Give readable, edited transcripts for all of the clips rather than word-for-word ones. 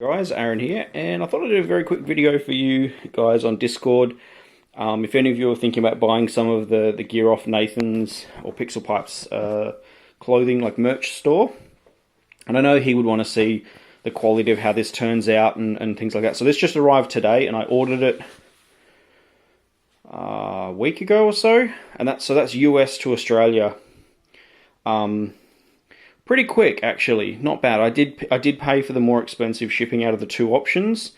Guys, Aaron here, and I thought I'd do a very quick video for you guys on Discord. If any of you are thinking about buying some of the gear off Nathan's or PixelPipes clothing, like merch store, and I know he would want to see the quality of how this turns out and things like that. So this just arrived today, and I ordered it a week ago or so, and that's US to Australia. Pretty quick, actually, not bad. I did pay for the more expensive shipping out of the two options,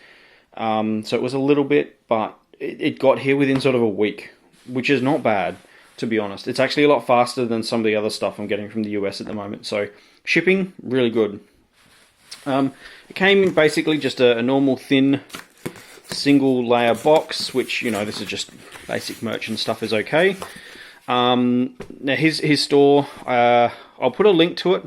so it was a little bit, but it got here within sort of a week, which is not bad, to be honest. It's actually a lot faster than some of the other stuff I'm getting from the US at the moment. So shipping, really good. It came in basically just a normal thin single layer box, which, you know, this is just basic merch and stuff is okay. Now his store, I'll put a link to it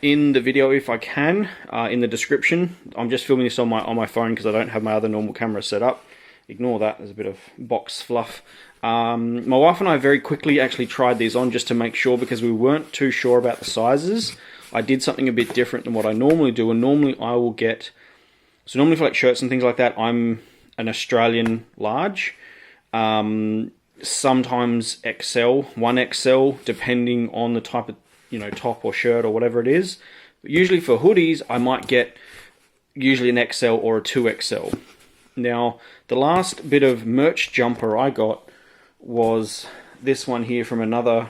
in the video if I can, in the description. I'm just filming this on my phone because I don't have my other normal camera set up. Ignore that, there's a bit of box fluff. My wife and I very quickly actually tried these on just to make sure, because we weren't too sure about the sizes. I did something a bit different than what I normally do, and normally I will get, so normally for like shirts and things like that, I'm an Australian large. Sometimes XL, 1XL, depending on the type of, you know, top or shirt or whatever it is. But usually for hoodies, I might get usually an XL or a 2XL. Now, the last bit of merch jumper I got was this one here from another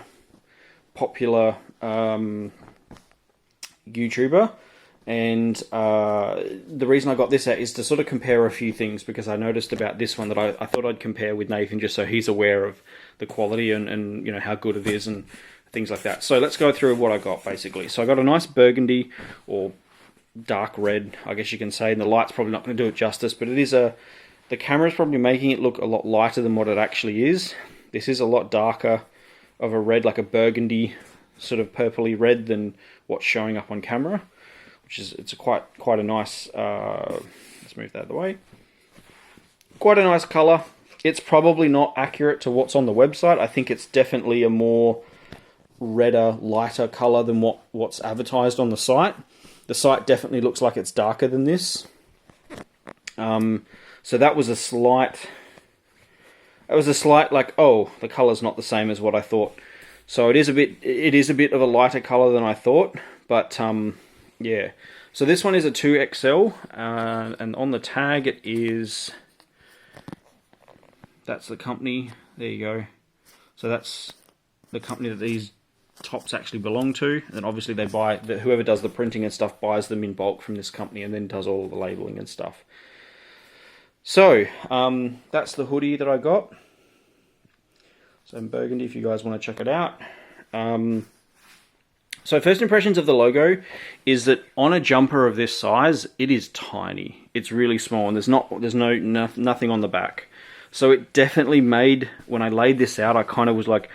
popular YouTuber. And the reason I got this out is to sort of compare a few things, because I noticed about this one that I thought I'd compare with Nathan, just so he's aware of the quality and you know how good it is and things like that. So let's go through what I got basically. So I got a nice burgundy or dark red, I guess you can say, and the light's probably not going to do it justice, but it is the camera's probably making it look a lot lighter than what it actually is. This is a lot darker of a red, like a burgundy sort of purpley red, than what's showing up on camera. Which is, it's quite a nice, let's move that out of the way. Quite a nice colour. It's probably not accurate to what's on the website. I think it's definitely a more redder, lighter colour than what's advertised on the site. The site definitely looks like it's darker than this. So that was a slight, like, oh, the colour's not the same as what I thought. So it is a bit of a lighter colour than I thought, but yeah, so this one is a 2XL, and on the tag it is, that's the company, there you go. So that's the company that these tops actually belong to, and then obviously they buy, whoever does the printing and stuff buys them in bulk from this company and then does all the labeling and stuff. So, that's the hoodie that I got. So in burgundy, if you guys want to check it out. So first impressions of the logo is that on a jumper of this size, it is tiny. It's really small, and there's nothing on the back. So it definitely made, when I laid this out, I kind of was like,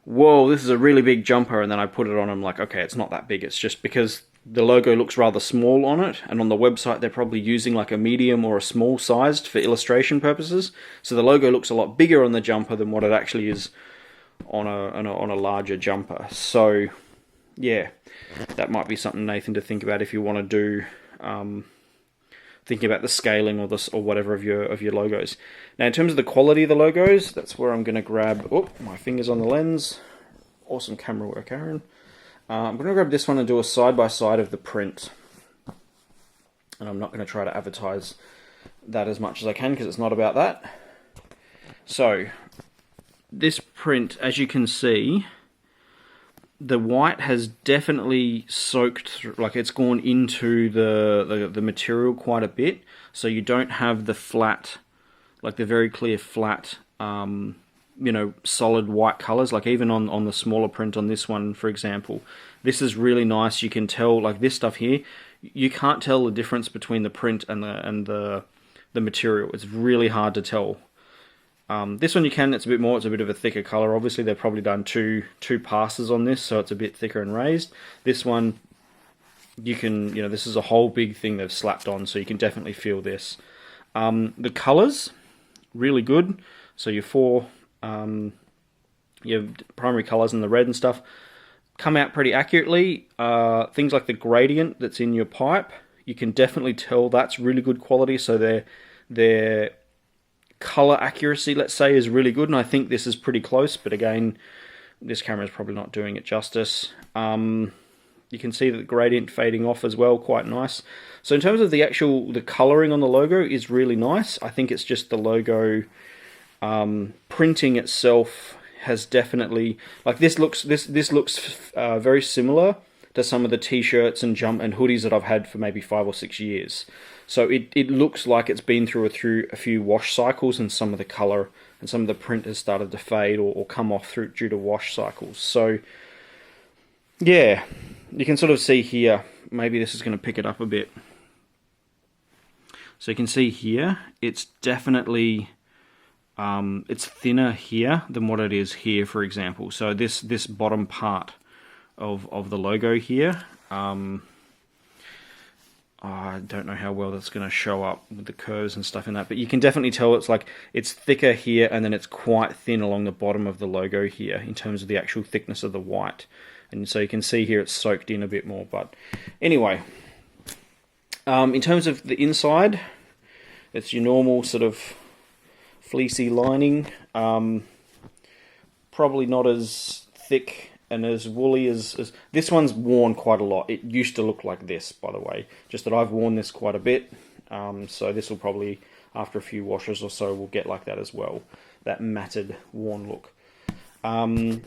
whoa, this is a really big jumper. And then I put it on, I'm like, okay, it's not that big. It's just because the logo looks rather small on it, and on the website they're probably using like a medium or a small sized for illustration purposes. So the logo looks a lot bigger on the jumper than what it actually is on a larger jumper. So yeah, that might be something, Nathan, to think about if you want to do, thinking about the scaling or whatever of your logos. Now, in terms of the quality of the logos, that's where I'm going to grab. Oh, my finger's on the lens. Awesome camera work, Aaron. I'm going to grab this one and do a side by side of the print, and I'm not going to try to advertise that as much as I can because it's not about that. So, this print, as you can see, the white has definitely soaked through, like it's gone into the material quite a bit, so you don't have the flat, like the very clear flat, you know, solid white colors. Like even on the smaller print on this one, for example, this is really nice. You can tell, like this stuff here, you can't tell the difference between the print and the material. It's really hard to tell. This one you can, it's a bit more, it's a bit of a thicker color. Obviously they've probably done two passes on this, so it's a bit thicker and raised. This one, you can, you know, this is a whole big thing they've slapped on, so you can definitely feel this. The colors, really good. So your primary colors and the red and stuff come out pretty accurately. Things like the gradient that's in your pipe you can definitely tell that's really good quality. So their color accuracy, let's say, is really good, and I think this is pretty close, but again, this camera is probably not doing it justice. You can see that the gradient fading off as well, quite nice. So in terms of the coloring on the logo is really nice. I think it's just the logo printing itself has definitely, like, this looks very similar to some of the t-shirts and hoodies that I've had for maybe 5 or 6 years. So it looks like it's been through a few wash cycles, and some of the color and some of the print has started to fade or come off due to wash cycles. So yeah, you can sort of see here, maybe this is going to pick it up a bit. So you can see here, it's definitely, it's thinner here than what it is here, for example. So this bottom part of the logo here, I don't know how well that's going to show up with the curves and stuff in that, but you can definitely tell it's thicker here, and then it's quite thin along the bottom of the logo here in terms of the actual thickness of the white. And so you can see here it's soaked in a bit more. But anyway, in terms of the inside, it's your normal sort of fleecy lining, probably not as thick and as woolly as this one's worn quite a lot. It used to look like this, by the way, just that I've worn this quite a bit, so this will probably, after a few washes or so, will get like that as well, that matted, worn look.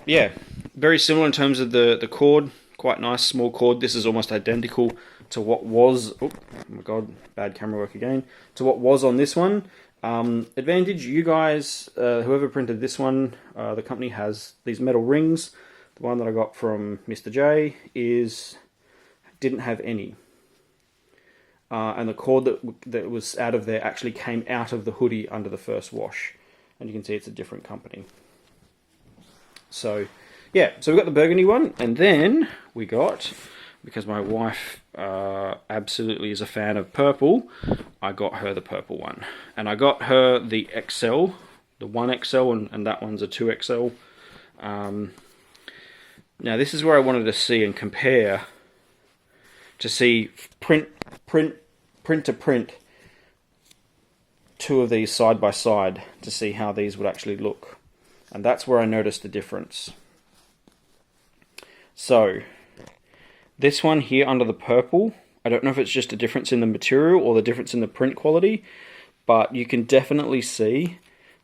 Yeah, very similar in terms of the cord, quite nice, small cord. This is almost identical to what was, oh my god, bad camera work again, to what was on this one. Advantage, you guys, whoever printed this one, the company has these metal rings. The one that I got from Mr. J didn't have any. And the cord that was out of there actually came out of the hoodie under the first wash. And you can see it's a different company. So, yeah, so we got the burgundy one, and then we got, because my wife absolutely is a fan of purple, I got her the purple one. And I got her the XL, the 1XL, and that one's a 2XL. Now this is where I wanted to see and compare, to see print to print, two of these side by side, to see how these would actually look. And that's where I noticed the difference. So, this one here under the purple, I don't know if it's just a difference in the material or the difference in the print quality, but you can definitely see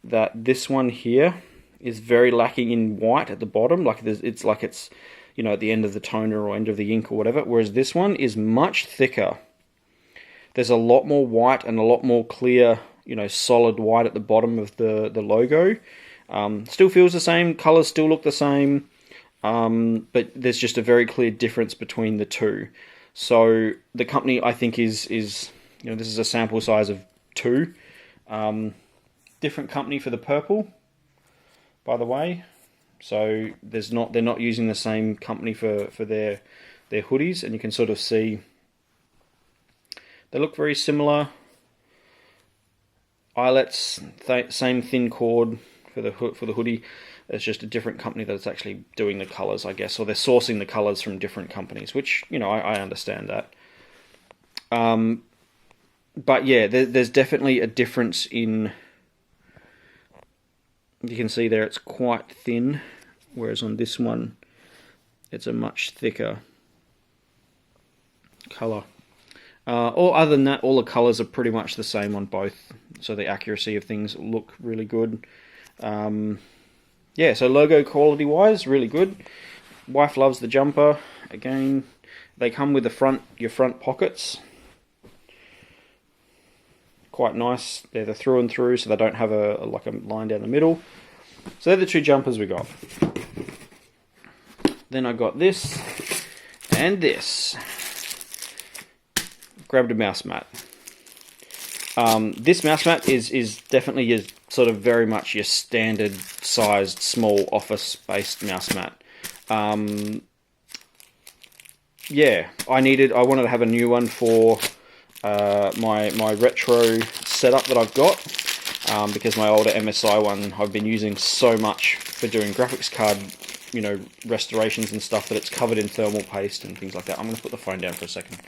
that this one here is very lacking in white at the bottom. Like it's you know, at the end of the toner or end of the ink or whatever, whereas this one is much thicker. There's a lot more white and a lot more clear, you know, solid white at the bottom of the logo. Still feels the same, colors still look the same, but there's just a very clear difference between the two. So the company, I think, is you know, this is a sample size of 2. Different company for the purple, by the way. So they're not using the same company for their hoodies, and you can sort of see they look very similar. Eyelets, same thin cord for the hoodie. It's just a different company that's actually doing the colors, I guess, or they're sourcing the colors from different companies, which, you know, I understand that. But yeah, there's definitely a difference in. You can see there it's quite thin, whereas on this one it's a much thicker color. Or other than that, all the colors are pretty much the same on both, so the accuracy of things look really good. Yeah, so logo quality wise, really good. Wife loves the jumper. Again, they come with your front pockets. Quite nice. They're through and through, so they don't have a line down the middle. So they're the 2 jumpers we got. Then I got this and this. Grabbed a mouse mat. This mouse mat is definitely your sort of very much your standard sized small office based mouse mat. Yeah, I wanted to have a new one for my retro setup that I've got, because my older MSI one I've been using so much for doing graphics card, you know, restorations and stuff, that it's covered in thermal paste and things like that. I'm going to put the phone down for a second.